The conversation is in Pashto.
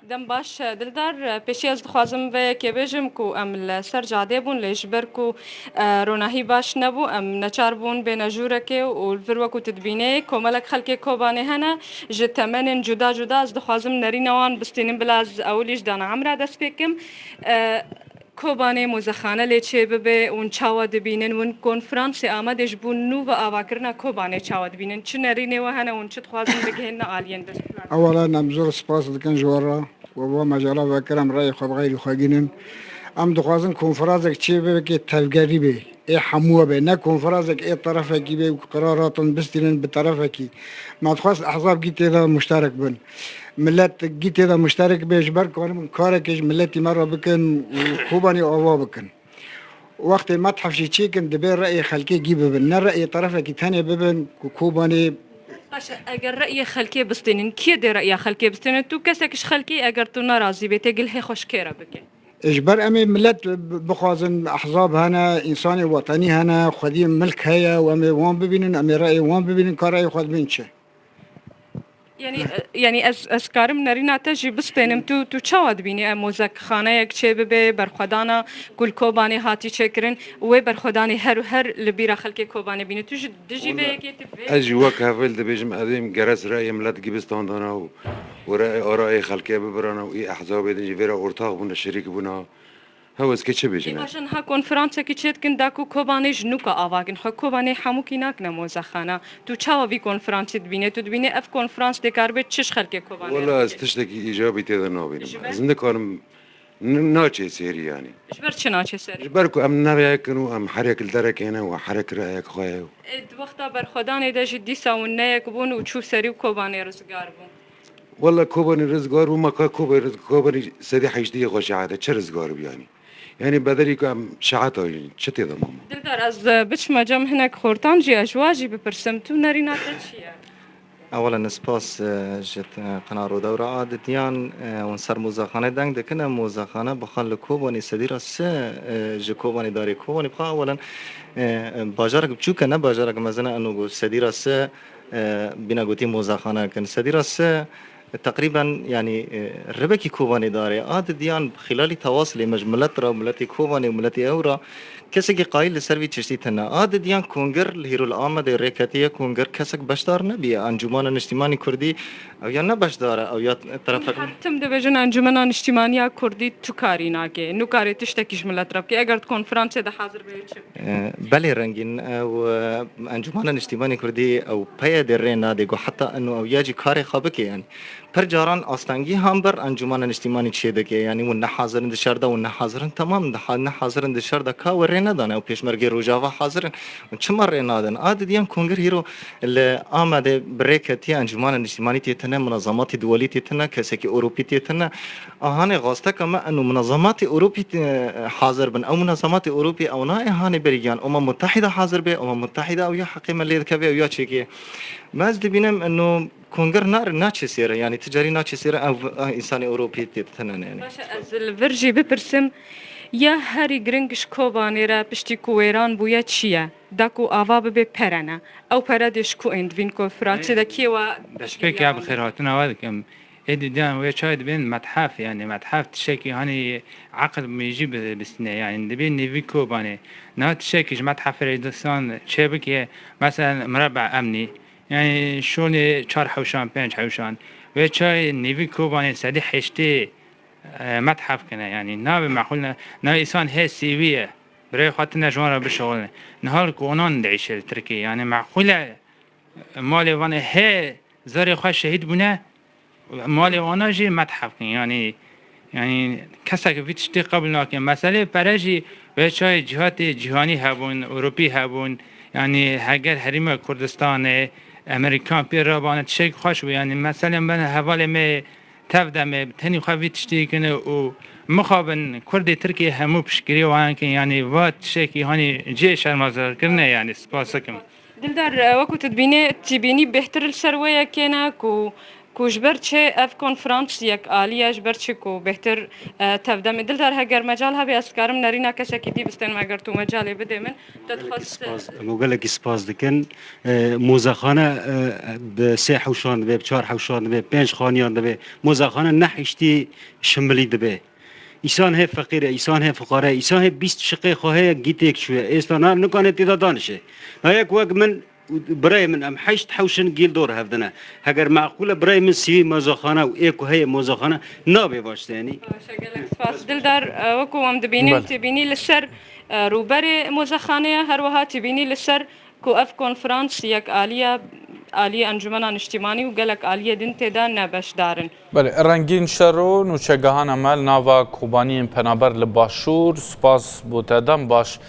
دم باش دلدار پیشی از دخوازم و که بجم کو ام سر جاده بون لیجبر کو روناهی باش نبو ام نچار بون بین جوره که و الفر وکو تدبینه کوملک خلک کوبانه هنه جتمن جدا جدا از دخوازم نری نوان بستینم بلاز اولیش دانا عمره دست بکم کوبانه مزخانه لیچه ببه اون چاوا دبینن اون کنفرانس آمدش بون نو و آواکرنا کوبانه چاوا دبینن چه نرینه و هنه اون چه دخوازم بگهن آلین دست اولا نمزور سپاس دکن جوارا و با مجالا وکرم رای خواب غیر خواگینن ام دخوازن کنفرانس چی به که تفگری به ای حموه به نه کنفرانس ای طرفه کی به قراراتون بستینن به طرفه کی ما خواست احزاب گیت دا مشترک بن ملت گیت دا مشترک به اجبار کنم کار که ملتی مرا بکن خوبانی آوا بکن وقت متحف شي چیکن دبیر رأی خلکی گی ببن نه رأی طرفه کی تاني ببن کوبانی باشه اگر رأی خلکی بستینین کی ده رأی خلکی بستینین تو کسکش خلکی اگر تو ناراضی بیت گل هی خوش کیرا بکن اجبر امي ملت بخوازن احزاب هنا انساني وطني هنا خديم ملك هيا وامي وان ببينن امي رأي وان ببينن كرأي خود بينشه یعنی از کارم نرینا تجی بستینم تو چاواد بینی موزک خانه یک چه به برخدانا گل کوبانی هاتی چکرن و برخدانی هر لبیرا خلک کوبانی بینی تو دجی به یکی اجي وك هافل دبيجم اديم جرس راي ملات جيبستان دانا وراي اراي خلقي ببرانا واي احزاب دي فيرا اورتاق بنا شريك بنا هوس كيتش بيجنا عشان ها کنفرانس کی چت کن داکو کوبانی جنوکا آواگن خو کوبانی همو کی ناک نموزه خانه تو چاوا وی کنفرانس دبینه تو دبینه اف کنفرانس دکار به چش خلک کوبانی والله استشتكي ايجابي تيدا نوبين زند كارم ناچي سيري يعني جبر چنا چه سری جبركو ام نرايكنو ام حرك الدرك هنا وحرك رايك خويا وقتا برخدان ده جدی ساونه یک بون و چو سری و کوبانی رزگار بون والله كوباني رزقار وما كوباني سدي حيشتي خوش عاده چه رزقار يعني يعني بدري كم شعاته چتي ده ماما دلدار از بچ مجم هناك خورتان جي اجواجي بپرسم تو نرينا تشيا اولا سپاس جت قناه رو دوره عادتیان ونصر موزخانه دنگ دکنه موزخانه بخال کوبانی سدیرا سه جکوبانی داری کوبانی بخا اولا باجارک بچوکه نه باجارک مثلا انو سدیرا سه بنا گوتی موزخانه کن سدیرا سه تقريبا يعني الربكي كوباني داري عادتيان خلال تواصل مجملات را ملتي كوباني وملتي اورا کسی قایل سروی چشتیتنا عادتیان کنگر الهیرو العامه رکاتیه کنگر کسک بشدار نبیه انجمن اجتماعی کردی او یا نبشداره او یا طرف تم دبجن انجمن اجتماعی کردی تو کاری ناگه نو کاری تشتکیش ملت رب که اگر کنفرانس ده حاضر بيش بله رنگین او انجمن اجتماعی کردی او پای درنا دیگو حتی انه او یاجی کاری خابکه يعني پر جاران آستانگی هم بر انجمن اجتماعی چیده که یعنی و نه حاضرن دشارده و نه حاضرن تمام نه حاضرن دشارده کا ندانه و پیشمرگی روجاوا حاضرن چه مره نادن عادیان کنگر هیرو اللي آمده بريكتي انجمان اجتماعی تیتنه منظمات دولی تیتنه کسی که اروپی تیتنه آهان غاسته کما انه منظمات اروپی حاضر بن او منظمات اروپی او نه اهانه بریان متحده حاضر به متحده او یا حقیقه ملی کبی او یا چیکی باز ببینم انه کنگر ناچه سیره يعني تجاری ناچه سیره او انسان اروپی تیتنه يعني باشه از الورجی بپرسم یا هری گرنگش کوبانی را پشتی کویران بویا چیه داکو آوا به پرنه او پردش کو اندوین کنفرانس ده کی و دشبك يا بخير هاتنا وادكم إدي دان ويشاهد بين متحف يعني متحف تشكي هاني عقل بيجيب بسنة يعني نبين نبي كوباني نا تشكيش متحف ريدسان شبكة مثلا مربع أمني يعني شوني چار حوشان پنج حوشان ويشاهد نبي كوباني سدي حشتي متحف کنه يعني نابي معقولنا نا إنسان هي سيوية برای خاطر جوارا بشغلنا نهار كونان دعيش التركي يعني معقولة مالي وانا هي زاري خواه شهيد بنا مالي وانا جي متحف کنه يعني کسا که تشتی قبل ناکن مسئله پرجی و چای جهات جهانی هبون اروپی هبون يعني هاگر حریم کردستان امریکان پیر رابانه تشک خوش و يعني مثلا من حوال ما تفدم تاني خواهی تشتی کنه و مخابن کرد ترکیه همو پشکری وان کن يعني وات شکی هانی جه شرمازار کرنه يعني سپاسکم دلدار وقت تبيني بهتر السروية كنا کوجبر چه اف کنفرانس یک آلیاش بر چه کو بهتر تفدم دل در هگر مجال ها به اسکارم نرینا کسی که دی بستن مگر تو مجالی بده من تدخست موقعك سپاس دكن موزخانه بسه حوشان به بچار حوشان به پنج خانیان به موزخانه نحشتی شملی به ایسان هی فقیره ایسان هی فقاره ایسان هی 20 شقه خواهی گیتک شوه استانا نکنه تیدا دانشه هایک وقت من برای من ام حشت حوشن گیل دور هفدنه اگر معقوله برای من سیوی موزخانه و ایکو هی موزخانه نابه باشته یعنی سپاس دل در وکو هم دبینیم تبینی لسر روبر موزخانه هر وها تبینی لسر کو اف کنفرانس یک آلیه انجمنان اجتماعی و گلک آلیه دین تدا نبش دارن بله رنگین شرو نوچگهان عمل ناوا کوبانی پنابر لباشور سپاس بوتدم باش